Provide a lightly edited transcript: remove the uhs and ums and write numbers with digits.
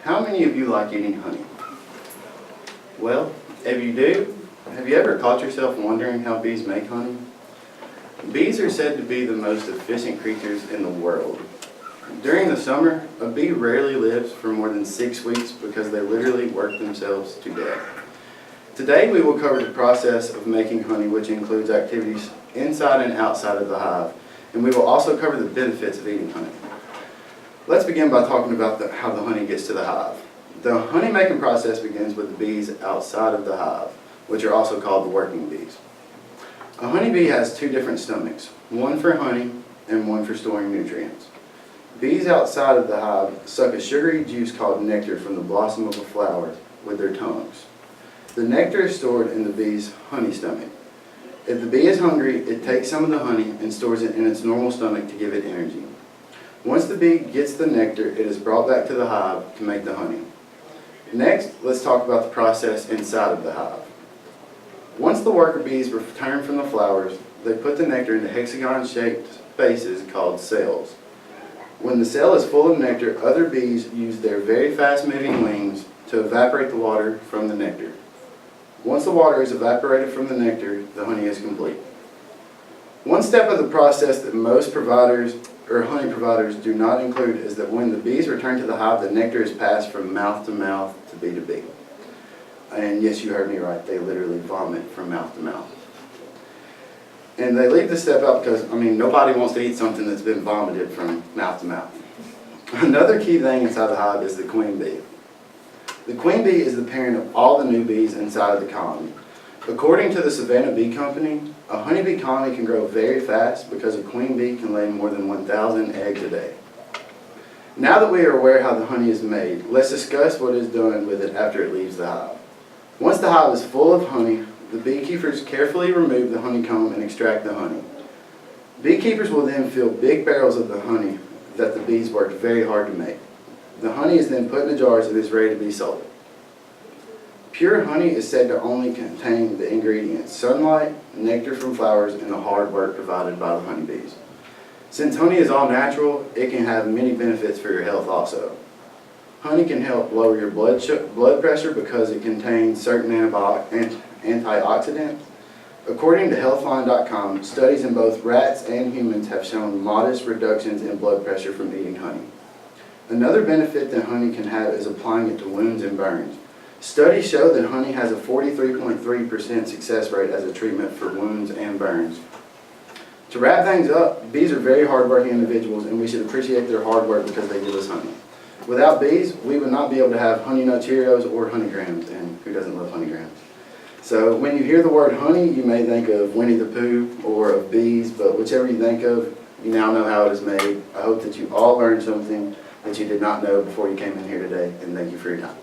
How many of you like eating honey? Well, if you do, have you ever caught yourself wondering how bees make honey? Bees are said to be the most efficient creatures in the world. During the summer, a bee rarely lives for more than 6 weeks because they literally work themselves to death. Today we will cover the process of making honey, which includes activities inside and outside of the hive, and we will also cover the benefits of eating honey. Let's begin by talking about how the honey gets to the hive. The honey making process begins with the bees outside of the hive, which are also called the working bees. A honeybee has 2 different stomachs, one for honey and one for storing nutrients. Bees outside of the hive suck a sugary juice called nectar from the blossom of a flower with their tongues. The nectar is stored in the bee's honey stomach. If the bee is hungry, it takes some of the honey and stores it in its normal stomach to give it energy. Once the bee gets the nectar, it is brought back to the hive to make the honey. Next, let's talk about the process inside of the hive. Once the worker bees return from the flowers, they put the nectar into hexagon-shaped spaces called cells. When the cell is full of nectar, other bees use their very fast-moving wings to evaporate the water from the nectar. Once the water is evaporated from the nectar, the honey is complete. One step of the process that most providers or honey providers do not include is that when the bees return to the hive, the nectar is passed from mouth to mouth to bee to bee. And yes, you heard me right, they literally vomit from mouth to mouth. And they leave this step out because, nobody wants to eat something that's been vomited from mouth to mouth. Another key thing inside the hive is the queen bee. The queen bee is the parent of all the new bees inside of the colony. According to the Savannah Bee Company, a honeybee colony can grow very fast because a queen bee can lay more than 1,000 eggs a day. Now that we are aware how the honey is made, let's discuss what is done with it after it leaves the hive. Once the hive is full of honey, the beekeepers carefully remove the honeycomb and extract the honey. Beekeepers will then fill big barrels of the honey that the bees worked very hard to make. The honey is then put in the jars and is ready to be sold. Pure honey is said to only contain the ingredients sunlight, nectar from flowers, and the hard work provided by the honeybees. Since honey is all natural, it can have many benefits for your health also. Honey can help lower your blood pressure because it contains certain antioxidants. According to Healthline.com, studies in both rats and humans have shown modest reductions in blood pressure from eating honey. Another benefit that honey can have is applying it to wounds and burns. Studies show that honey has a 43.3% success rate as a treatment for wounds and burns. To wrap things up, bees are very hardworking individuals and we should appreciate their hard work because they give us honey. Without bees, we would not be able to have Honey Nut Cheerios or Honey Grams, and who doesn't love Honey Grams? So when you hear the word honey, you may think of Winnie the Pooh or of bees, but whichever you think of, you now know how it is made. I hope that you all learned something that you did not know before you came in here today, and thank you for your time.